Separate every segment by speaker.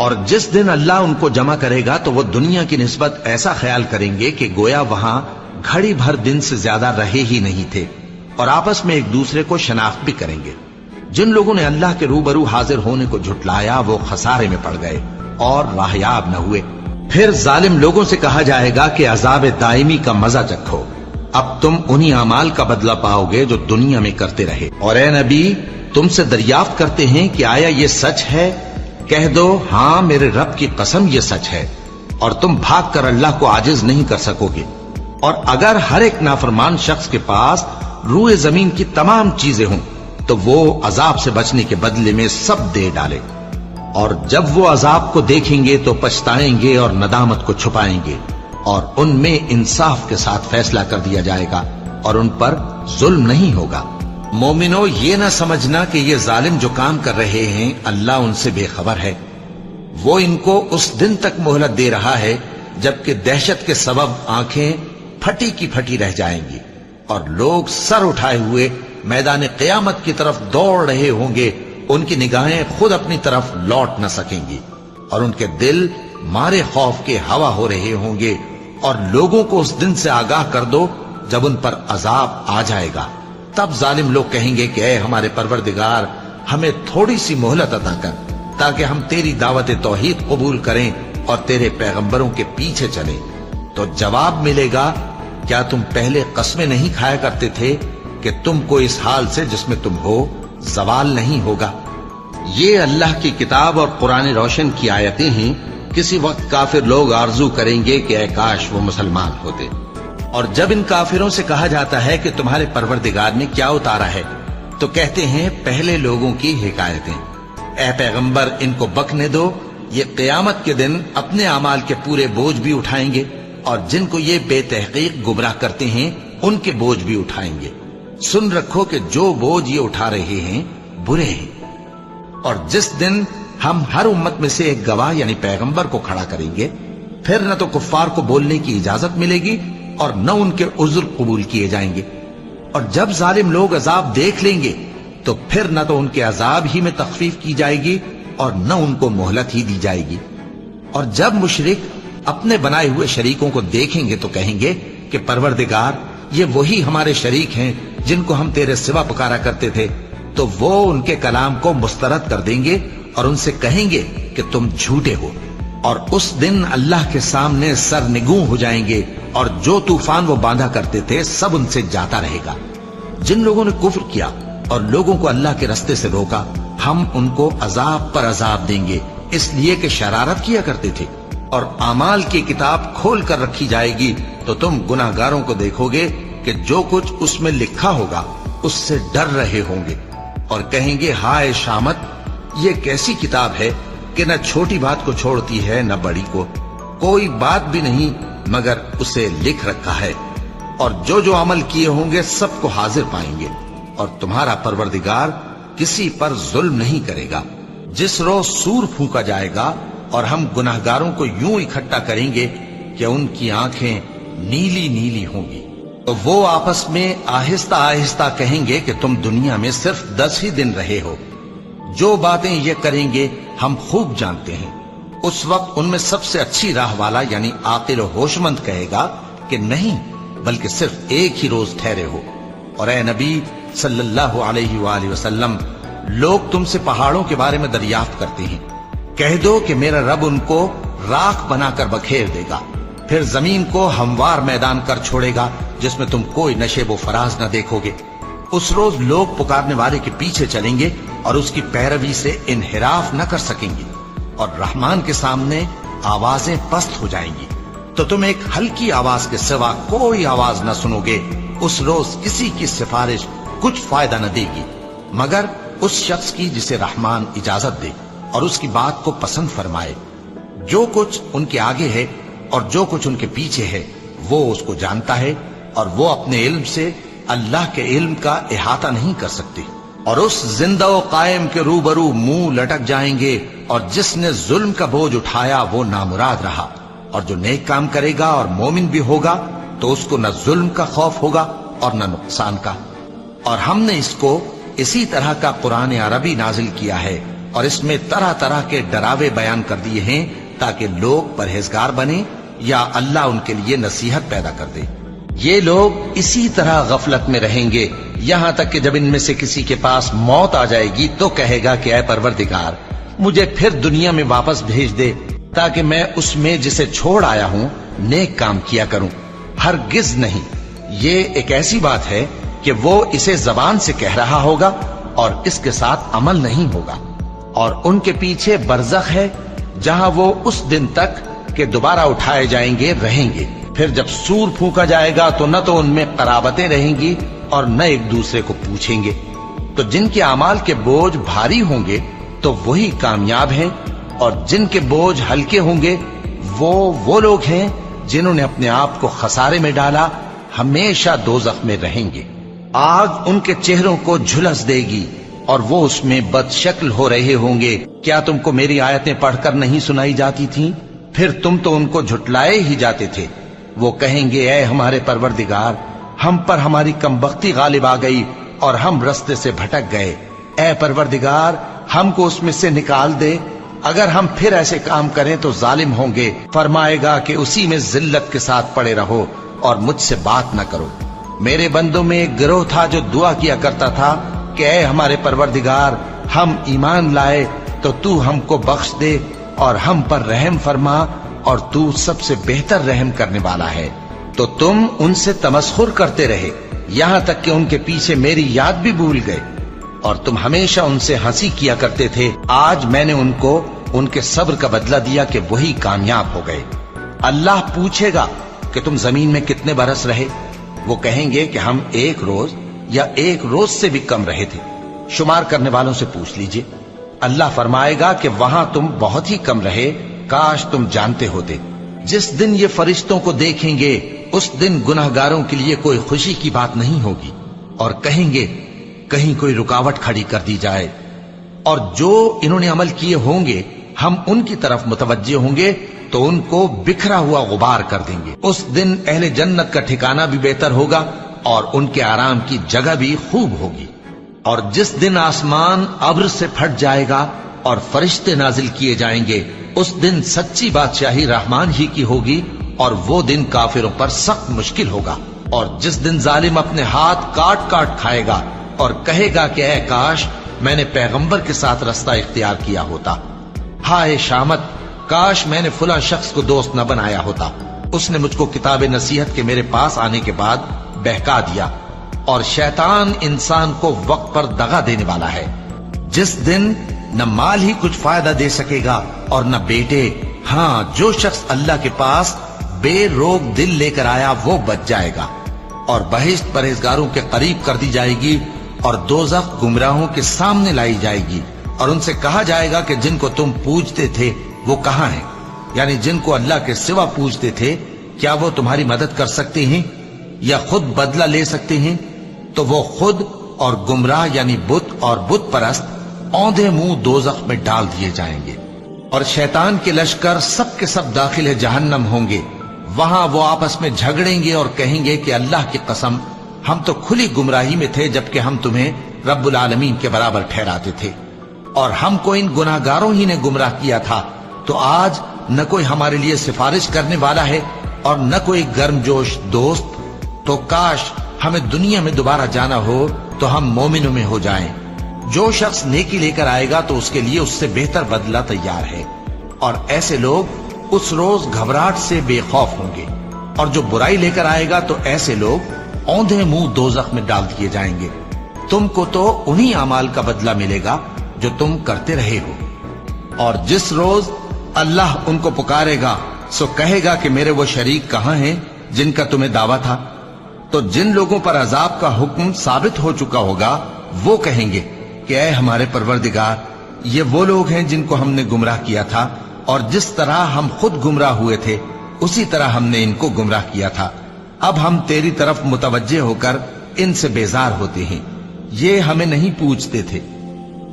Speaker 1: اور جس دن اللہ ان کو جمع کرے گا تو وہ دنیا کی نسبت ایسا خیال کریں گے کہ گویا وہاں گھڑی بھر دن سے زیادہ رہے ہی نہیں تھے، اور آپس میں ایک دوسرے کو شناخت بھی کریں گے۔ جن لوگوں نے اللہ کے روبرو حاضر ہونے کو جھٹلایا وہ خسارے میں پڑ گئے اور راہیاب نہ ہوئے۔ پھر ظالم لوگوں سے کہا جائے گا کہ عذاب دائمی کا مزہ چکھو، اب تم انہی اعمال کا بدلہ پاؤ گے جو دنیا میں کرتے رہے۔ اور اے نبی، تم سے دریافت کرتے ہیں کہ آیا یہ سچ ہے؟ کہہ دو ہاں میرے رب کی قسم یہ سچ ہے، اور تم بھاگ کر اللہ کو عاجز نہیں کر سکو گے۔ اور اگر ہر ایک نافرمان شخص کے پاس روئے زمین کی تمام چیزیں ہوں تو وہ عذاب سے بچنے کے بدلے میں سب دے ڈالے، اور جب وہ عذاب کو دیکھیں گے تو پچھتائیں گے اور ندامت کو چھپائیں گے، اور ان میں انصاف کے ساتھ فیصلہ کر دیا جائے گا اور ان پر ظلم نہیں ہوگا۔ مومنو، یہ نہ سمجھنا کہ یہ ظالم جو کام کر رہے ہیں اللہ ان سے بے خبر ہے، وہ ان کو اس دن تک مہلت دے رہا ہے جبکہ دہشت کے سبب آنکھیں پھٹی کی پھٹی رہ جائیں گی اور لوگ سر اٹھائے ہوئے میدان قیامت کی طرف دوڑ رہے ہوں گے، ان کی نگاہیں خود اپنی طرف لوٹ نہ سکیں گی اور ان کے دل مارے خوف کے ہوا ہو رہے ہوں گے۔ اور لوگوں کو اس دن سے آگاہ کر دو جب ان پر عذاب آ جائے گا، تب ظالم لوگ کہیں گے کہ اے ہمارے پروردگار، ہمیں تھوڑی سی مہلت عطا کر تاکہ ہم تیری دعوت توحید قبول کریں اور تیرے پیغمبروں کے پیچھے چلیں۔ تو جواب ملے گا، کیا تم پہلے قسمیں نہیں کھایا کرتے تھے کہ تم کو اس حال سے جس میں تم ہو زوال نہیں ہوگا؟ یہ اللہ کی کتاب اور قرآن روشن کی آیتیں ہیں۔ کسی وقت کافر لوگ آرزو کریں گے کہ اے کاش وہ مسلمان ہوتے۔ اور جب ان کافروں سے کہا جاتا ہے کہ تمہارے پروردگار نے کیا اتارا ہے تو کہتے ہیں پہلے لوگوں کی حکایتیں۔ اے پیغمبر، ان کو بکنے دو، یہ قیامت کے دن اپنے اعمال کے پورے بوجھ بھی اٹھائیں گے اور جن کو یہ بے تحقیق گمراہ کرتے ہیں ان کے بوجھ بھی اٹھائیں گے۔ سن رکھو کہ جو بوجھ یہ اٹھا رہے ہیں برے ہیں۔ اور جس دن ہم ہر امت میں سے ایک گواہ یعنی پیغمبر کو کھڑا کریں گے، پھر نہ تو کفار کو بولنے کی اجازت ملے گی اور نہ ان کے عذر قبول کیے جائیں گے۔ اور جب ظالم لوگ عذاب دیکھ لیں گے تو پھر نہ تو ان کے عذاب ہی میں تخفیف کی جائے گی اور نہ ان کو مہلت ہی دی جائے گی۔ اور جب مشرک اپنے بنائے ہوئے شریکوں کو دیکھیں گے تو کہیں گے کہ پروردگار، یہ وہی ہمارے شریک ہیں جن کو ہم تیرے سوا پکارا کرتے تھے۔ تو وہ ان کے کلام کو مسترد کر دیں گے اور ان سے کہیں گے کہ تم جھوٹے ہو، اور اس دن اللہ کے سامنے سرنگوں ہو جائیں گے اور جو طوفان وہ باندھا کرتے تھے سب ان سے جاتا رہے گا۔ جن لوگوں نے کفر کیا اور لوگوں کو اللہ کے رستے سے روکا، ہم ان کو عذاب پر عذاب دیں گے اس لیے کہ شرارت کیا کرتے تھے۔ اور اعمال کی کتاب کھول کر رکھی جائے گی تو تم گناہگاروں کو دیکھو گے کہ جو کچھ اس میں لکھا ہوگا اس سے ڈر رہے ہوں گے اور کہیں گے ہائے شامت، یہ کیسی کتاب ہے کہ نہ چھوٹی بات کو چھوڑتی ہے نہ بڑی کو، کوئی بات بھی نہیں مگر اسے لکھ رکھا ہے، اور جو عمل کیے ہوں گے سب کو حاضر پائیں گے، اور تمہارا پروردگار کسی پر ظلم نہیں کرے گا۔ جس روز سور پھونکا جائے گا اور ہم گناہگاروں کو یوں اکٹھا کریں گے کہ ان کی آنکھیں نیلی نیلی ہوں گی، تو وہ آپس میں آہستہ آہستہ کہیں گے کہ تم دنیا میں صرف 10 ہی دن رہے ہو، جو باتیں یہ کریں گے ہم خوب جانتے ہیں۔ اس وقت ان میں سب سے اچھی راہ والا یعنی عاقل و ہوش مند کہے گا کہ نہیں، بلکہ صرف ایک ہی روز ٹھہرے ہو۔ اور اے نبی صلی اللہ علیہ وآلہ وسلم، لوگ تم سے پہاڑوں کے بارے میں دریافت کرتے ہیں، کہہ دو کہ میرا رب ان کو راکھ بنا کر بکھیر دے گا، پھر زمین کو ہموار میدان کر چھوڑے گا جس میں تم کوئی نشیب و فراز نہ دیکھو گے۔ اس روز لوگ پکارنے والے کے پیچھے چلیں گے اور اس کی پیروی سے انحراف نہ کر سکیں گے، اور رحمان کے سامنے آوازیں پست ہو جائیں گی تو تم ایک ہلکی آواز کے سوا کوئی آواز نہ سنو گے۔ اس روز کسی کی سفارش کچھ فائدہ نہ دے گی مگر اس شخص کی جسے رحمان اجازت دے اور اس کی بات کو پسند فرمائے۔ جو کچھ ان کے آگے ہے اور جو کچھ ان کے پیچھے ہے وہ اس کو جانتا ہے، اور وہ اپنے علم سے اللہ کے علم کا احاطہ نہیں کر سکتے۔ اور اس زندہ و قائم کے روبرو منہ لٹک جائیں گے، اور جس نے ظلم کا بوجھ اٹھایا وہ نامراد رہا، اور جو نیک کام کرے گا اور مومن بھی ہوگا تو اس کو نہ ظلم کا خوف ہوگا اور نہ نقصان کا۔ اور ہم نے اس کو اسی طرح کا قرآن عربی نازل کیا ہے اور اس میں طرح طرح کے ڈراوے بیان کر دیے ہیں تاکہ لوگ پرہیزگار بنے یا اللہ ان کے لیے نصیحت پیدا کر دے۔ یہ لوگ اسی طرح غفلت میں رہیں گے یہاں تک کہ جب ان میں سے کسی کے پاس موت آ جائے گی تو کہے گا کہ اے پروردگار مجھے پھر دنیا میں واپس بھیج دے تاکہ میں اس میں جسے چھوڑ آیا ہوں نیک کام کیا کروں۔ ہرگز نہیں، یہ ایک ایسی بات ہے کہ وہ اسے زبان سے کہہ رہا ہوگا اور اس کے ساتھ عمل نہیں ہوگا، اور ان کے پیچھے برزخ ہے جہاں وہ اس دن تک کہ دوبارہ اٹھائے جائیں گے رہیں گے۔ پھر جب سور پھونکا جائے گا تو نہ تو ان میں قرابتیں رہیں گی اور نہ ایک دوسرے کو پوچھیں گے۔ تو جن کے اعمال کے بوجھ بھاری ہوں گے تو وہی کامیاب ہیں، اور جن کے بوجھ ہلکے ہوں گے وہ لوگ ہیں جنہوں نے اپنے آپ کو خسارے میں ڈالا، ہمیشہ دوزخ میں رہیں گے۔ آگ ان کے چہروں کو جھلس دے گی اور وہ اس میں بد شکل ہو رہے ہوں گے۔ کیا تم کو میری آیتیں پڑھ کر نہیں سنائی جاتی تھیں؟ پھر تم تو ان کو جھٹلائے ہی جاتے تھے۔ وہ کہیں گے اے ہمارے پروردگار ہم پر ہماری کمبختی غالب آ گئی اور ہم رستے سے بھٹک گئے۔ اے پروردگار ہم کو اس میں سے نکال دے، اگر ہم پھر ایسے کام کریں تو ظالم ہوں گے۔ فرمائے گا کہ اسی میں ذلت کے ساتھ پڑے رہو اور مجھ سے بات نہ کرو۔ میرے بندوں میں ایک گروہ تھا جو دعا کیا کرتا تھا کہ اے ہمارے پروردگار ہم ایمان لائے تو تو ہم کو بخش دے اور ہم پر رحم فرما، اور تو سب سے بہتر رحم کرنے والا ہے۔ تو تم ان سے تمسخر کرتے رہے یہاں تک کہ ان کے پیچھے میری یاد بھی بھول گئے، اور تم ہمیشہ ان سے ہنسی کیا کرتے تھے۔ آج میں نے ان کو ان کے صبر کا بدلہ دیا کہ وہی کامیاب ہو گئے۔ اللہ پوچھے گا کہ تم زمین میں کتنے برس رہے؟ وہ کہیں گے کہ ہم 1 روز یا 1 روز سے بھی کم رہے تھے۔ شمار کرنے والوں سے پوچھ لیجئے۔ اللہ فرمائے گا کہ وہاں تم بہت ہی کم رہے، کاش تم جانتے ہوتے۔ جس دن یہ فرشتوں کو دیکھیں گے اس دن گناہگاروں کے لیے کوئی خوشی کی بات نہیں ہوگی، اور کہیں گے کہیں کوئی رکاوٹ کھڑی کر دی جائے، اور جو انہوں نے عمل کیے ہوں گے ہم ان کی طرف متوجہ ہوں گے تو ان کو بکھرا ہوا غبار کر دیں گے۔ اس دن اہل جنت کا ٹھکانہ بھی بہتر ہوگا اور ان کے آرام کی جگہ بھی خوب ہوگی۔ اور جس دن آسمان ابر سے پھٹ جائے گا اور فرشتے نازل کیے جائیں گے، اس دن سچی بادشاہی رحمان ہی کی ہوگی، اور وہ دن کافروں پر سخت مشکل ہوگا۔ اور جس دن ظالم اپنے ہاتھ کاٹ کاٹ کھائے گا اور کہے گا کہ اے کاش میں نے پیغمبر کے ساتھ رستہ اختیار کیا ہوتا، ہائے شامت کاش میں نے فلاں شخص کو دوست نہ بنایا ہوتا، اس نے مجھ کو کتاب نصیحت کے میرے پاس آنے کے بعد بہکا دیا۔ اور شیطان انسان کو وقت پر دغا دینے والا ہے، جس دن نہ مال ہی کچھ فائدہ دے سکے گا اور نہ بیٹے۔ ہاں جو شخص اللہ کے پاس بے روک دل لے کر آیا وہ بچ جائے گا، اور بہشت پرہیزگاروں کے قریب کر دی جائے گی، اور دوزخ گمراہوں کے سامنے لائی جائے گی، اور ان سے کہا جائے گا کہ جن کو تم پوجتے تھے وہ کہاں ہیں؟ یعنی جن کو اللہ کے سوا پوجتے تھے، کیا وہ تمہاری مدد کر سکتے ہیں یا خود بدلہ لے سکتے ہیں؟ تو وہ خود اور گمراہ یعنی بت اور بت پرست اوندھے منہ دوزخ میں ڈال دیے جائیں گے، اور شیطان کے لشکر سب کے سب داخل جہنم ہوں گے۔ وہاں وہ آپس میں جھگڑیں گے اور کہیں گے کہ اللہ کی قسم ہم تو کھلی گمراہی میں تھے جبکہ ہم تمہیں رب العالمین کے برابر ٹھہراتے تھے، اور ہم کو ان گناہگاروں ہی نے گمراہ کیا تھا، تو آج نہ کوئی ہمارے لیے سفارش کرنے والا ہے اور نہ کوئی گرم جوش دوست۔ تو کاش ہمیں دنیا میں دوبارہ جانا ہو تو ہم مومنوں میں ہو جائیں۔ جو شخص نیکی لے کر آئے گا تو اس کے لیے اس سے بہتر بدلہ تیار ہے، اور ایسے لوگ اس روز گھبراہٹ سے بے خوف ہوں گے، اور جو برائی لے کر آئے گا تو ایسے لوگ اوندھے منہ دوزخ میں ڈال دیے جائیں گے۔ تم کو تو انہی اعمال کا بدلہ ملے گا جو تم کرتے رہے ہو۔ اور جس روز اللہ ان کو پکارے گا سو کہے گا کہ میرے وہ شریک کہاں ہیں جن کا تمہیں دعویٰ تھا؟ تو جن لوگوں پر عذاب کا حکم ثابت ہو چکا ہوگا وہ کہیں گے کہ اے ہمارے پروردگار یہ وہ لوگ ہیں جن کو ہم نے گمراہ کیا تھا، اور جس طرح ہم خود گمراہ ہوئے تھے اسی طرح ہم نے ان کو گمراہ کیا تھا۔ اب ہم تیری طرف متوجہ ہو کر ان سے بیزار ہوتے ہیں، یہ ہمیں نہیں پوچھتے تھے۔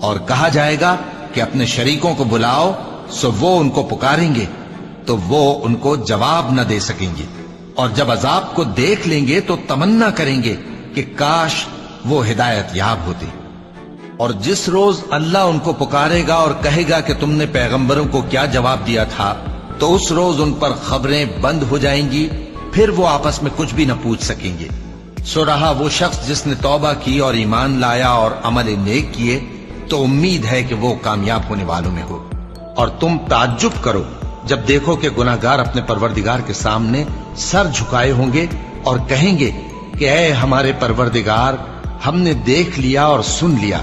Speaker 1: اور کہا جائے گا کہ اپنے شریکوں کو بلاؤ، سو وہ ان کو پکاریں گے تو وہ ان کو جواب نہ دے سکیں گے، اور جب عذاب کو دیکھ لیں گے تو تمنا کریں گے کہ کاش وہ ہدایت یاب ہوتے۔ اور جس روز اللہ ان کو پکارے گا اور کہے گا کہ تم نے پیغمبروں کو کیا جواب دیا تھا، تو اس روز ان پر خبریں بند ہو جائیں گی، پھر وہ آپس میں کچھ بھی نہ پوچھ سکیں گے۔ سو رہا وہ شخص جس نے توبہ کی اور ایمان لایا اور عمل نیک کیے، تو امید ہے کہ وہ کامیاب ہونے والوں میں ہو۔ اور تم تعجب کرو جب دیکھو کہ گناہگار اپنے پروردگار کے سامنے سر جھکائے ہوں گے اور کہیں گے کہ اے ہمارے پروردگار، ہم نے دیکھ لیا اور سن لیا،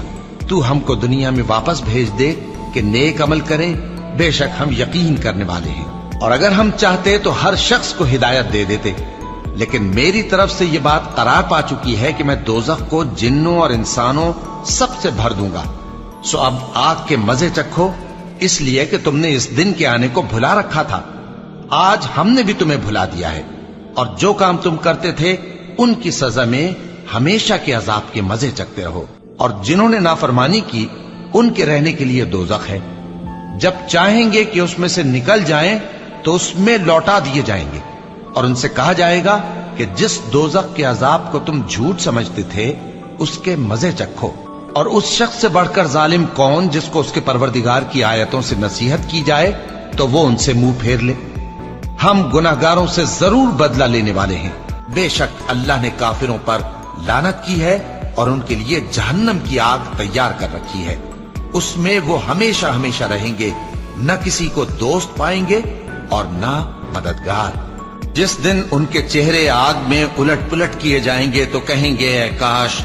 Speaker 1: تو ہم کو دنیا میں واپس بھیج دے کہ نیک عمل کریں، بے شک ہم یقین کرنے والے ہیں۔ اور اگر ہم چاہتے تو ہر شخص کو ہدایت دے دیتے، لیکن میری طرف سے یہ بات قرار پا چکی ہے کہ میں دوزخ کو جنوں اور انسانوں سب سے بھر دوں گا۔ سو اب آگ کے مزے چکھو، اس لیے کہ تم نے اس دن کے آنے کو بھلا رکھا تھا۔ آج ہم نے بھی تمہیں بھلا دیا ہے، اور جو کام تم کرتے تھے ان کی سزا میں ہمیشہ کے عذاب کے مزے چکھتے رہو۔ اور جنہوں نے نافرمانی کی ان کے رہنے کے لیے دوزخ ہے، جب چاہیں گے کہ اس میں سے نکل جائیں تو اس میں لوٹا دیے جائیں گے، اور ان سے کہا جائے گا کہ جس دوزخ کے عذاب کو تم جھوٹ سمجھتے تھے اس کے مزے چکھو۔ اور اس شخص سے بڑھ کر ظالم کون جس کو اس کے پروردگار کی آیتوں سے نصیحت کی جائے تو وہ ان سے منہ پھیر لے۔ ہم گناہگاروں سے ضرور بدلہ لینے والے ہیں، بے شک اللہ نے کافروں پر لعنت کی ہے اور ان کے لیے جہنم کی آگ تیار کر رکھی ہے، اس میں وہ ہمیشہ ہمیشہ رہیں گے، نہ کسی کو دوست پائیں گے اور نہ مددگار۔ جس دن ان کے چہرے آگ میں الٹ پلٹ کیے جائیں گے تو کہیں گے اے کاش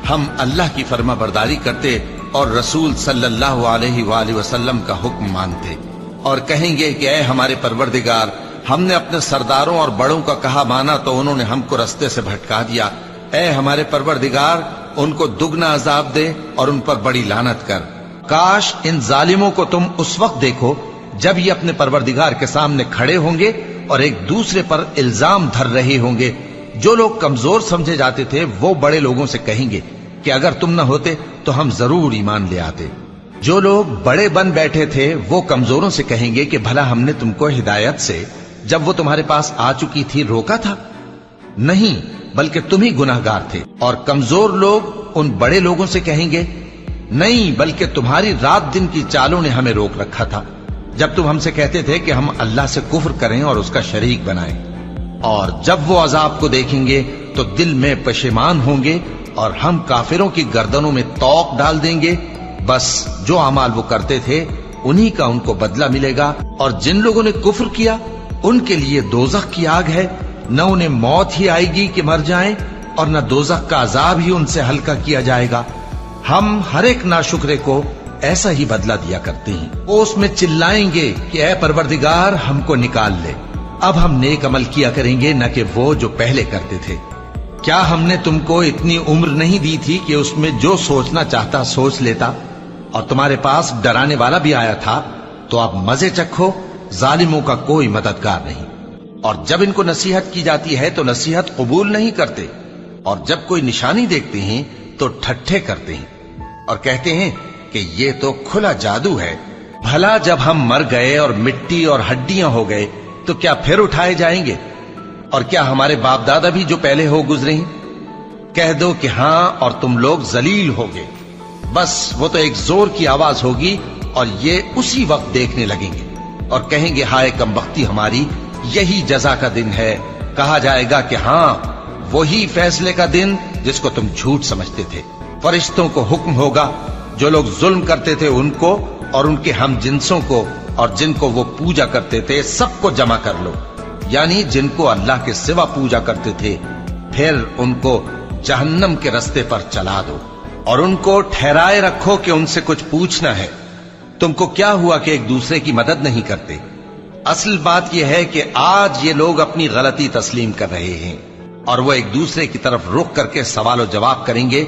Speaker 1: ہم اللہ کی فرما برداری کرتے اور رسول صلی اللہ علیہ وآلہ وسلم کا حکم مانتے، اور کہیں گے کہ اے ہمارے پروردگار، ہم نے اپنے سرداروں اور بڑوں کا کہا مانا تو انہوں نے ہم کو رستے سے بھٹکا دیا۔ اے ہمارے پروردگار، ان کو دگنا عذاب دے اور ان پر بڑی لعنت کر۔ کاش ان ظالموں کو تم اس وقت دیکھو جب یہ اپنے پروردگار کے سامنے کھڑے ہوں گے اور ایک دوسرے پر الزام دھر رہے ہوں گے۔ جو لوگ کمزور سمجھے جاتے تھے وہ بڑے لوگوں سے کہیں گے کہ اگر تم نہ ہوتے تو ہم ضرور ایمان لے آتے۔ جو لوگ بڑے بن بیٹھے تھے وہ کمزوروں سے کہیں گے کہ بھلا ہم نے تم کو ہدایت سے جب وہ تمہارے پاس آ چکی تھی روکا تھا؟ نہیں، بلکہ تم ہی گناہگار تھے۔ اور کمزور لوگ ان بڑے لوگوں سے کہیں گے نہیں، بلکہ تمہاری رات دن کی چالوں نے ہمیں روک رکھا تھا جب تم ہم سے کہتے تھے کہ ہم اللہ سے کفر کریں اور اس کا شریک بنائیں۔ اور جب وہ عذاب کو دیکھیں گے تو دل میں پشیمان ہوں گے اور ہم کافروں کی گردنوں میں توق ڈال دیں گے۔ بس جو اعمال وہ کرتے تھے انہی کا ان کو بدلہ ملے گا۔ اور جن لوگوں نے کفر کیا ان کے لیے دوزخ کی آگ ہے، نہ انہیں موت ہی آئے گی کہ مر جائیں اور نہ دوزخ کا عذاب ہی ان سے ہلکا کیا جائے گا۔ ہم ہر ایک ناشکرے کو ایسا ہی بدلہ دیا کرتے ہیں۔ وہ اس میں چلائیں گے کہ اے پروردگار ہم کو نکال لے، اب ہم نیک عمل کیا کریں گے نہ کہ وہ جو پہلے کرتے تھے۔ کیا ہم نے تم کو اتنی عمر نہیں دی تھی کہ اس میں جو سوچنا چاہتا سوچ لیتا، اور تمہارے پاس ڈرانے والا بھی آیا تھا؟ تو اب مزے چکھو، ظالموں کا کوئی مددگار نہیں۔ اور جب ان کو نصیحت کی جاتی ہے تو نصیحت قبول نہیں کرتے، اور جب کوئی نشانی دیکھتے ہیں تو ٹھٹھے کرتے ہیں اور کہتے ہیں کہ یہ تو کھلا جادو ہے۔ بھلا جب ہم مر گئے اور مٹی اور ہڈیاں ہو گئے تو کیا پھر اٹھائے جائیں گے؟ اور کیا ہمارے باپ دادا بھی جو پہلے ہو گزرے ہیں؟ کہہ دو کہ ہاں، اور تم لوگ ذلیل ہوگے۔ بس وہ تو ایک زور کی آواز ہوگی اور یہ اسی وقت دیکھنے لگیں گے اور کہیں گے ہائے کمبختی ہماری، یہی جزا کا دن ہے۔ کہا جائے گا کہ ہاں، وہی فیصلے کا دن جس کو تم جھوٹ سمجھتے تھے۔ فرشتوں کو حکم ہوگا جو لوگ ظلم کرتے تھے ان کو اور ان کے ہم جنسوں کو اور جن کو وہ پوجا کرتے تھے سب کو جمع کر لو، یعنی جن کو اللہ کے سوا پوجا کرتے تھے، پھر ان کو جہنم کے رستے پر چلا دو اور ان کو ٹھہرائے رکھو کہ ان سے کچھ پوچھنا ہے۔ تم کو کیا ہوا کہ ایک دوسرے کی مدد نہیں کرتے؟ اصل بات یہ ہے کہ آج یہ لوگ اپنی غلطی تسلیم کر رہے ہیں اور وہ ایک دوسرے کی طرف رخ کر کے سوال و جواب کریں گے۔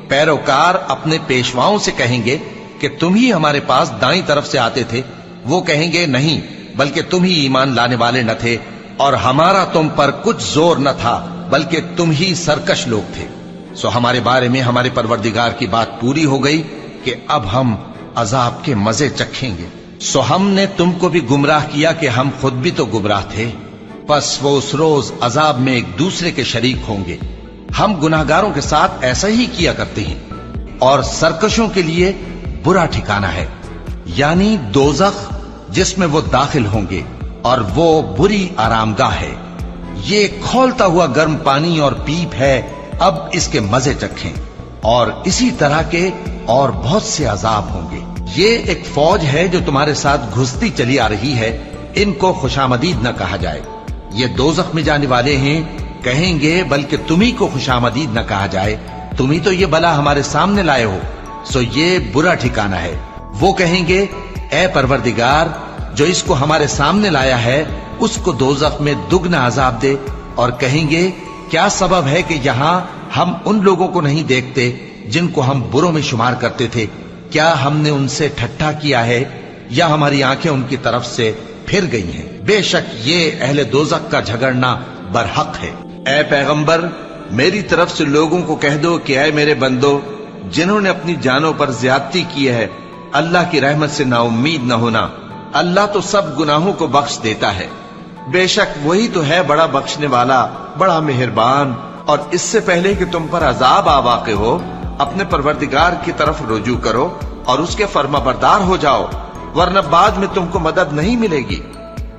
Speaker 1: پیروکار اپنے پیشواؤں سے کہیں گے کہ تم ہی ہمارے پاس دائیں طرف سے آتے تھے۔ وہ کہیں گے نہیں، بلکہ تم ہی ایمان لانے والے نہ تھے اور ہمارا تم پر کچھ زور نہ تھا، بلکہ تم ہی سرکش لوگ تھے۔ سو ہمارے بارے میں ہمارے پروردگار کی بات پوری ہو گئی کہ اب ہم عذاب کے مزے چکھیں گے۔ سو ہم نے تم کو بھی گمراہ کیا کہ ہم خود بھی تو گمراہ تھے، پس وہ اس روز عذاب میں ایک دوسرے کے شریک ہوں گے۔ ہم گناہگاروں کے ساتھ ایسا ہی کیا کرتے ہیں۔ اور سرکشوں کے لیے برا ٹھکانہ ہے، یعنی دوزخ جس میں وہ داخل ہوں گے، اور وہ بری آرامگاہ ہے۔ یہ کھولتا ہوا گرم پانی اور پیپ ہے، اب اس کے مزے چکھیں۔ اور اسی طرح کے اور بہت سے عذاب ہوں گے۔ یہ ایک فوج ہے جو تمہارے ساتھ گھستی چلی آ رہی ہے، ان کو خوشامدید نہ کہا جائے۔ یہ دوزخ میں جانے والے ہیں، کہیں گے بلکہ تمہیں کو خوشامدید نہ کہا جائے، تمہیں تو یہ بلا ہمارے سامنے لائے ہو، سو یہ برا ٹھکانہ ہے۔ وہ کہیں گے اے پروردگار، جو اس کو ہمارے سامنے لایا ہے اس کو دوزخ میں دگنا عذاب دے، اور کہیں گے کیا سبب ہے کہ یہاں ہم ان لوگوں کو نہیں دیکھتے جن کو ہم بروں میں شمار کرتے تھے؟ کیا ہم نے ان سے ٹھٹھا کیا ہے یا ہماری آنکھیں ان کی طرف سے پھر گئی ہیں؟ بے شک یہ اہل دوزخ کا جھگڑنا برحق ہے۔ اے پیغمبر، میری طرف سے لوگوں کو کہہ دو کہ اے میرے بندو، جنہوں نے اپنی جانوں پر زیادتی کی ہے، اللہ کی رحمت سے نا امید نہ ہونا، اللہ تو سب گناہوں کو بخش دیتا ہے، بے شک وہی تو ہے بڑا بخشنے والا، بڑا مہربان۔ اور اس سے پہلے کہ تم پر عذاب آ واقع ہو، اپنے پروردگار کی طرف رجوع کرو اور اس کے فرما بردار ہو جاؤ، ورنہ بعد میں تم کو مدد نہیں ملے گی۔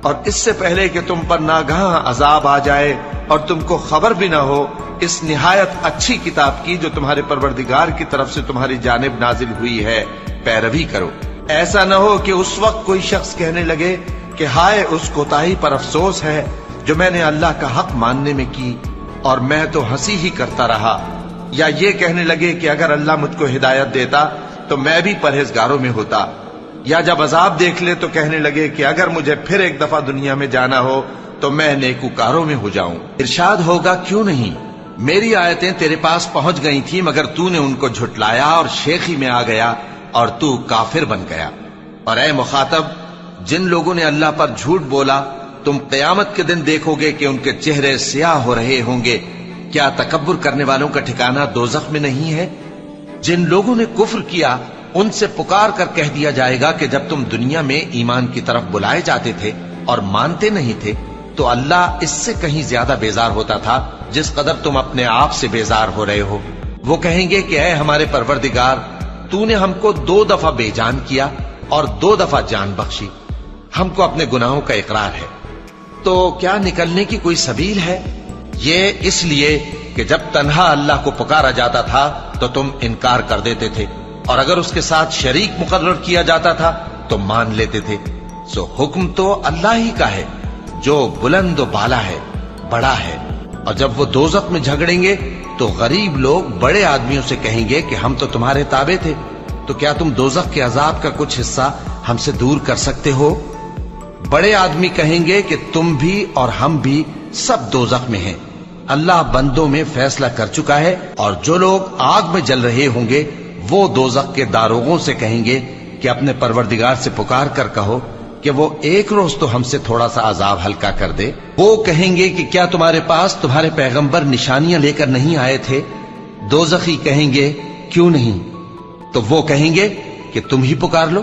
Speaker 1: اور اس سے پہلے کہ تم پر ناگہاں عذاب آ جائے اور تم کو خبر بھی نہ ہو، اس نہایت اچھی کتاب کی جو تمہارے پروردگار کی طرف سے تمہاری جانب نازل ہوئی ہے پیروی کرو۔ ایسا نہ ہو کہ اس وقت کوئی شخص کہنے لگے کہ ہائے اس کوتاہی پر افسوس ہے جو میں نے اللہ کا حق ماننے میں کی، اور میں تو ہنسی ہی کرتا رہا، یا یہ کہنے لگے کہ اگر اللہ مجھ کو ہدایت دیتا تو میں بھی پرہیزگاروں میں ہوتا، یا جب عذاب دیکھ لے تو کہنے لگے کہ اگر مجھے پھر ایک دفعہ دنیا میں جانا ہو تو میں نیکوکاروں میں ہو جاؤں۔ ارشاد ہوگا کیوں نہیں، میری آیتیں تیرے پاس پہنچ گئی تھی مگر تو نے ان کو جھٹلایا اور شیخی میں آ گیا اور تو کافر بن گیا۔ اور اے مخاطب، جن لوگوں نے اللہ پر جھوٹ بولا، تم قیامت کے دن دیکھو گے کہ ان کے چہرے سیاہ ہو رہے ہوں گے۔ کیا تکبر کرنے والوں کا ٹھکانہ دوزخ میں نہیں ہے؟ جن لوگوں نے کفر کیا ان سے پکار کر کہہ دیا جائے گا کہ جب تم دنیا میں ایمان کی طرف بلائے جاتے تھے اور مانتے نہیں تھے تو اللہ اس سے کہیں زیادہ بیزار ہوتا تھا جس قدر تم اپنے آپ سے بیزار ہو رہے ہو۔ وہ کہیں گے کہ اے ہمارے پروردگار، تو نے ہم کو 2 دفعہ بے جان کیا اور 2 دفعہ جان بخشی، ہم کو اپنے گناہوں کا اقرار ہے، تو کیا نکلنے کی کوئی سبیل ہے؟ یہ اس لیے کہ جب تنہا اللہ کو پکارا جاتا تھا تو تم انکار کر دیتے تھے، اور اگر اس کے ساتھ شریک مقرر کیا جاتا تھا تو مان لیتے تھے۔ سو حکم تو اللہ ہی کا ہے جو بلند و بالا ہے، بڑا ہے۔ اور جب وہ دوزخ میں جھگڑیں گے تو غریب لوگ بڑے آدمیوں سے کہیں گے کہ ہم تو تمہارے تابع تھے، تو کیا تم دوزخ کے عذاب کا کچھ حصہ ہم سے دور کر سکتے ہو؟ بڑے آدمی کہیں گے کہ تم بھی اور ہم بھی سب دوزخ میں ہیں، اللہ بندوں میں فیصلہ کر چکا ہے۔ اور جو لوگ آگ میں جل رہے ہوں گے وہ دوزخ کے داروغوں سے کہیں گے کہ اپنے پروردگار سے پکار کر کہو کہ وہ ایک روز تو ہم سے تھوڑا سا عذاب ہلکا کر دے۔ وہ کہیں گے کہ کیا تمہارے پاس تمہارے پیغمبر نشانیاں لے کر نہیں آئے تھے؟ دوزخی کہیں گے کیوں نہیں؟ تو وہ کہیں گے کہ تم ہی پکار لو،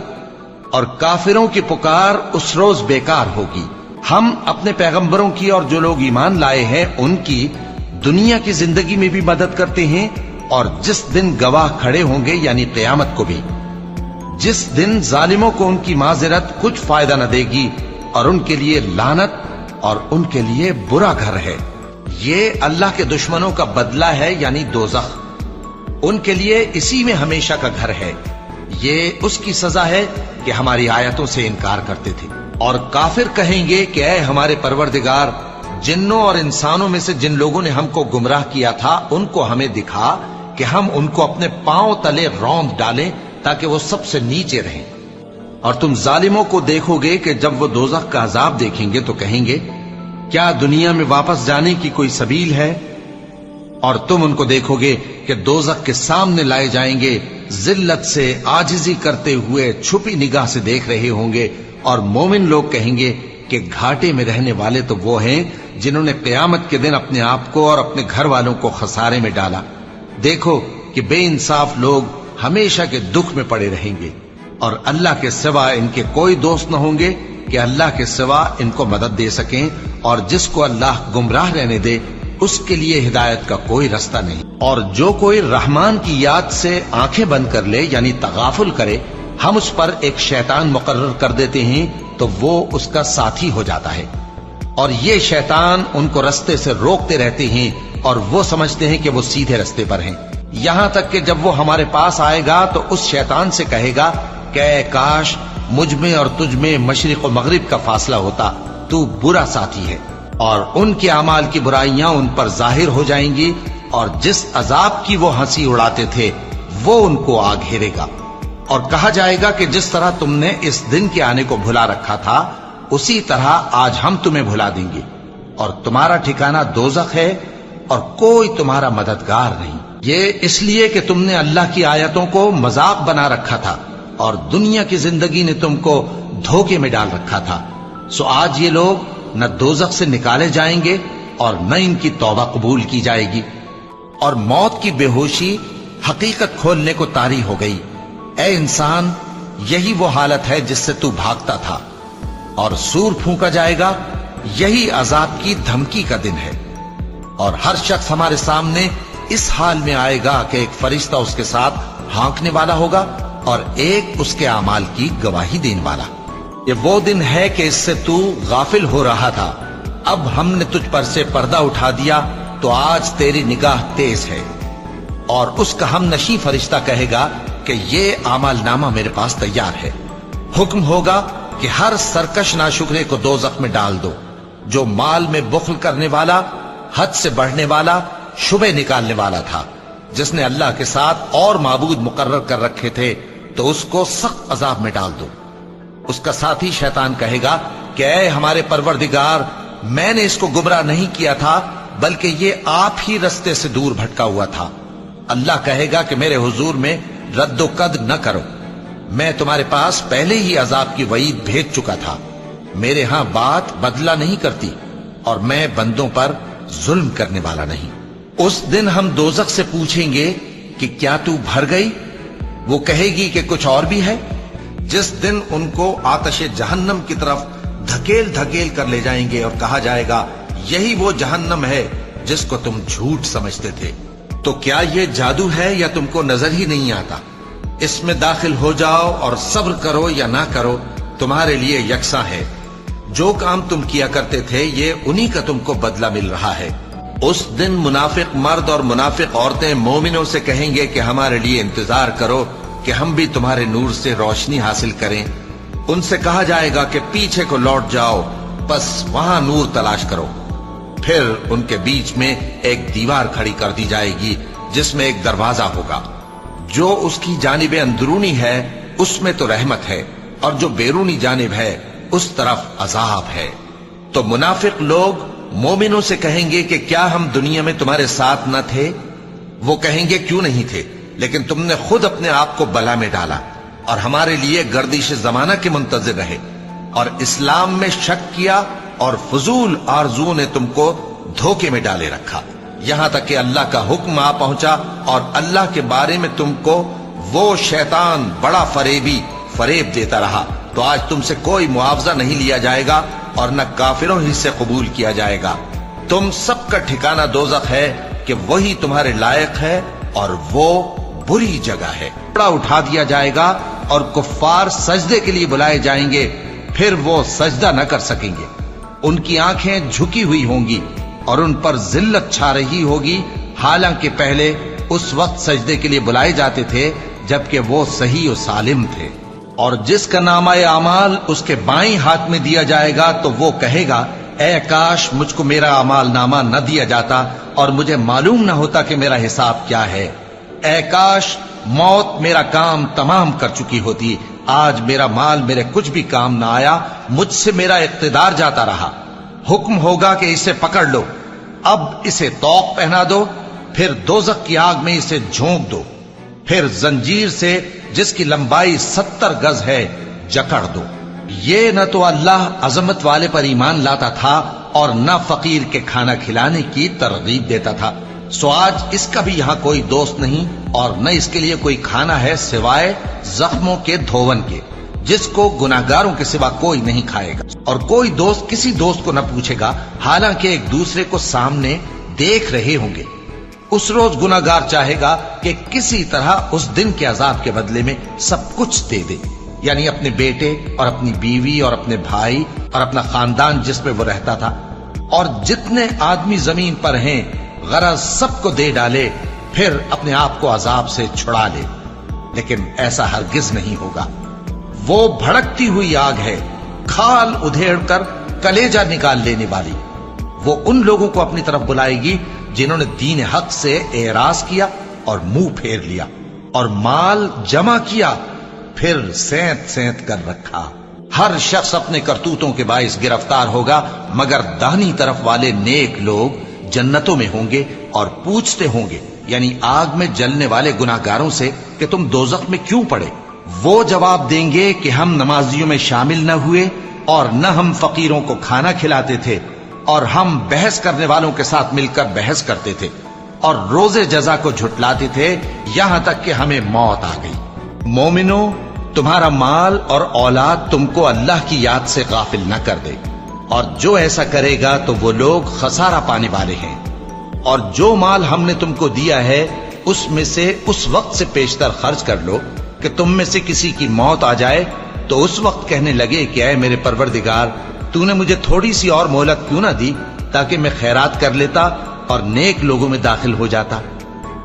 Speaker 1: اور کافروں کی پکار اس روز بیکار ہوگی۔ ہم اپنے پیغمبروں کی اور جو لوگ ایمان لائے ہیں ان کی دنیا کی زندگی میں بھی مدد کرتے ہیں، اور جس دن گواہ کھڑے ہوں گے یعنی قیامت کو بھی، جس دن ظالموں کو ان کی معذرت کچھ فائدہ نہ دے گی، اور ان کے لیے لعنت اور ان کے لیے برا گھر ہے۔ یہ اللہ کے دشمنوں کا بدلہ ہے یعنی دوزخ، ان کے لیے اسی میں ہمیشہ کا گھر ہے۔ یہ اس کی سزا ہے کہ ہماری آیتوں سے انکار کرتے تھے۔ اور کافر کہیں گے کہ اے ہمارے پروردگار، جنوں اور انسانوں میں سے جن لوگوں نے ہم کو گمراہ کیا تھا ان کو ہمیں دکھا کہ ہم ان کو اپنے پاؤں تلے روند ڈالیں تاکہ وہ سب سے نیچے رہیں۔ اور تم ظالموں کو دیکھو گے کہ جب وہ دوزخ کا عذاب دیکھیں گے تو کہیں گے کیا دنیا میں واپس جانے کی کوئی سبیل ہے؟ اور تم ان کو دیکھو گے کہ دوزخ کے سامنے لائے جائیں گے، ذلت سے عاجزی کرتے ہوئے چھپی نگاہ سے دیکھ رہے ہوں گے، اور مومن لوگ کہیں گے کہ گھاٹے میں رہنے والے تو وہ ہیں جنہوں نے قیامت کے دن اپنے آپ کو اور اپنے گھر والوں کو خسارے میں ڈالا۔ دیکھو کہ بے انصاف لوگ ہمیشہ کے دکھ میں پڑے رہیں گے، اور اللہ کے سوا ان کے کوئی دوست نہ ہوں گے کہ اللہ کے سوا ان کو مدد دے سکیں، اور جس کو اللہ گمراہ رہنے دے اس کے لیے ہدایت کا کوئی رستہ نہیں۔ اور جو کوئی رحمان کی یاد سے آنکھیں بند کر لے یعنی تغافل کرے، ہم اس پر ایک شیطان مقرر کر دیتے ہیں تو وہ اس کا ساتھی ہو جاتا ہے، اور یہ شیطان ان کو رستے سے روکتے رہتے ہیں اور وہ سمجھتے ہیں کہ وہ سیدھے رستے پر ہیں، یہاں تک کہ جب وہ ہمارے پاس آئے گا تو اس شیطان سے کہے گا کہ اے کاش مجھ میں اور تجھ میں مشرق و مغرب کا فاصلہ ہوتا، تو برا ساتھی ہے۔ اور ان کے اعمال کی برائیاں ان پر ظاہر ہو جائیں گی، اور جس عذاب کی وہ ہنسی اڑاتے تھے وہ ان کو آ گھیرے گا، اور کہا جائے گا کہ جس طرح تم نے اس دن کے آنے کو بھلا رکھا تھا اسی طرح آج ہم تمہیں بھلا دیں گے، اور تمہارا ٹھکانہ دوزخ ہے اور کوئی تمہارا مددگار نہیں۔ یہ اس لیے کہ تم نے اللہ کی آیتوں کو مذاق بنا رکھا تھا اور دنیا کی زندگی نے تم کو دھوکے میں ڈال رکھا تھا، سو آج یہ لوگ نہ دوزخ سے نکالے جائیں گے اور نہ ان کی توبہ قبول کی جائے گی۔ اور موت کی بے ہوشی حقیقت کھولنے کو طاری ہو گئی۔ اے انسان، یہی وہ حالت ہے جس سے تو بھاگتا تھا، اور سور پھونکا جائے گا، یہی عذاب کی دھمکی کا دن ہے۔ اور ہر شخص ہمارے سامنے اس حال میں آئے گا کہ ایک فرشتہ اس کے ساتھ ہانکنے والا ہوگا اور ایک اس کے اعمال کی گواہی دینے والا۔ یہ وہ دن ہے کہ اس سے تو غافل ہو رہا تھا، اب ہم نے تجھ پر سے پردہ اٹھا دیا تو آج تیری نگاہ تیز ہے۔ اور اس کا ہم نشیں فرشتہ کہے گا کہ یہ اعمال نامہ میرے پاس تیار ہے۔ حکم ہوگا کہ ہر سرکش ناشکرے کو دوزخ میں ڈال دو، جو مال میں بخل کرنے والا، حد سے بڑھنے والا، شبہ نکالنے والا تھا، جس نے اللہ کے ساتھ اور معبود مقرر کر رکھے تھے، تو اس کو سخت عذاب میں ڈال دو۔ اس کا ساتھی شیطان کہے گا کہ اے ہمارے پروردگار، میں نے اس کو گمراہ نہیں کیا تھا بلکہ یہ آپ ہی رستے سے دور بھٹکا ہوا تھا۔ اللہ کہے گا کہ میرے حضور میں رد و قد نہ کرو، میں تمہارے پاس پہلے ہی عذاب کی وعید بھیج چکا تھا، میرے ہاں بات بدلہ نہیں کرتی اور میں بندوں پر ظلم کرنے والا نہیں۔ اس دن ہم دوزخ سے پوچھیں گے کہ کیا تو بھر گئی؟ وہ کہے گی کہ کچھ اور بھی ہے۔ جس دن ان کو آتش جہنم کی طرف دھکیل دھکیل کر لے جائیں گے اور کہا جائے گا یہی وہ جہنم ہے جس کو تم جھوٹ سمجھتے تھے، تو کیا یہ جادو ہے یا تم کو نظر ہی نہیں آتا؟ اس میں داخل ہو جاؤ اور صبر کرو یا نہ کرو، تمہارے لیے یکساں ہے، جو کام تم کیا کرتے تھے یہ انہی کا تم کو بدلہ مل رہا ہے۔ اس دن منافق مرد اور منافق عورتیں مومنوں سے کہیں گے کہ ہمارے لیے انتظار کرو کہ ہم بھی تمہارے نور سے روشنی حاصل کریں۔ ان سے کہا جائے گا کہ پیچھے کو لوٹ جاؤ، بس وہاں نور تلاش کرو۔ پھر ان کے بیچ میں ایک دیوار کھڑی کر دی جائے گی جس میں ایک دروازہ ہوگا، جو اس کی جانب اندرونی ہے اس میں تو رحمت ہے، اور جو بیرونی جانب ہے اس طرف عذاب ہے۔ تو منافق لوگ مومنوں سے کہیں گے کہ کیا ہم دنیا میں تمہارے ساتھ نہ تھے؟ وہ کہیں گے کیوں نہیں تھے، لیکن تم نے خود اپنے آپ کو بلا میں ڈالا اور ہمارے لیے گردش زمانہ کے منتظر رہے، اور اسلام میں شک کیا اور فضول آرزو نے تم کو دھوکے میں ڈالے رکھا، یہاں تک کہ اللہ کا حکم آ پہنچا اور اللہ کے بارے میں تم کو وہ شیطان بڑا فریب دیتا رہا، تو آج تم سے کوئی معاوضہ نہیں لیا جائے گا اور نہ کافروں ہی سے قبول کیا جائے گا۔ تم سب کا ٹھکانہ دوزخ ہے کہ وہی تمہارے لائق ہے اور وہ بری جگہ ہے۔ بڑا اٹھا دیا جائے گا اور کفار سجدے کے لیے بلائے جائیں گے، پھر وہ سجدہ نہ کر سکیں گے، ان کی آنکھیں جھکی ہوئی ہوں گی اور ان پر ذلت چھا رہی ہوگی، حالانکہ پہلے اس وقت سجدے کے لیے بلائے جاتے تھے جبکہ وہ صحیح و سالم تھے۔ اور جس کا نامہ اعمال اس کے بائیں ہاتھ میں دیا جائے گا تو وہ کہے گا اے کاش مجھ کو میرا اعمال نامہ نہ دیا جاتا اور مجھے معلوم نہ ہوتا کہ میرا حساب کیا ہے۔ اے کاش موت میرا کام تمام کر چکی ہوتی، آج میرا مال میرے کچھ بھی کام نہ آیا، مجھ سے میرا اقتدار جاتا رہا۔ حکم ہوگا کہ اسے پکڑ لو، اب اسے طوق پہنا دو، پھر دوزخ کی آگ میں اسے جھونک دو، پھر زنجیر سے جس کی لمبائی 70 گز ہے جکڑ دو۔ یہ نہ تو اللہ عظمت والے پر ایمان لاتا تھا اور نہ فقیر کے کھانا کھلانے کی ترغیب دیتا تھا، سو آج اس کا بھی یہاں کوئی دوست نہیں اور نہ اس کے لیے کوئی کھانا ہے سوائے زخموں کے دھون کے، جس کو گناہگاروں کے سوا کوئی نہیں کھائے گا، اور کوئی دوست کسی دوست کو نہ پوچھے گا، حالانکہ ایک دوسرے کو سامنے دیکھ رہے ہوں گے۔ اس روز گناہگار چاہے گا کہ کسی طرح اس دن کے عذاب کے بدلے میں سب کچھ دے دے، یعنی اپنے بیٹے اور اپنی بیوی اور اپنے بھائی اور اپنا خاندان جس میں وہ رہتا تھا، اور جتنے آدمی زمین پر ہیں غرض سب کو دے ڈالے، پھر اپنے آپ کو عذاب سے چھڑا لے۔ لیکن ایسا ہرگز نہیں ہوگا۔ وہ بھڑکتی ہوئی آگ ہے، کھال ادھیڑ کر کلیجہ نکال لینے والی۔ وہ ان لوگوں کو اپنی طرف بلائے گی جنہوں نے دین حق سے اعراض کیا اور منہ پھیر لیا، اور مال جمع کیا پھر سینت سینت کر رکھا۔ ہر شخص اپنے کرتوتوں کے باعث گرفتار ہوگا، مگر داہنی طرف والے نیک لوگ جنتوں میں ہوں گے اور پوچھتے ہوں گے، یعنی آگ میں جلنے والے گناہگاروں سے، کہ تم دوزخ میں کیوں پڑے؟ وہ جواب دیں گے کہ ہم نمازیوں میں شامل نہ ہوئے، اور نہ ہم فقیروں کو کھانا کھلاتے تھے، اور ہم بحث کرنے والوں کے ساتھ مل کر بحث کرتے تھے، اور روز جزا کو جھٹلاتے تھے، یہاں تک کہ ہمیں موت آ گئی۔ مومنو، تمہارا مال اور اولاد تم کو اللہ کی یاد سے غافل نہ کر دے، اور جو ایسا کرے گا تو وہ لوگ خسارہ پانے والے ہیں۔ اور جو مال ہم نے تم کو دیا ہے اس میں سے اس وقت سے پیشتر خرچ کر لو کہ تم میں سے کسی کی موت آ جائے تو اس وقت کہنے لگے کہ اے میرے پروردگار، تو نے مجھے تھوڑی سی اور مہلت کیوں نہ دی تاکہ میں خیرات کر لیتا اور نیک لوگوں میں داخل ہو جاتا۔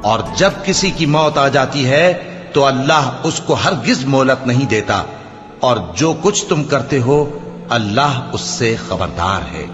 Speaker 1: اور جب کسی کی موت آ جاتی ہے تو اللہ اس کو ہرگز مہلت نہیں دیتا، اور جو کچھ تم کرتے ہو اللہ اس سے خبردار ہے۔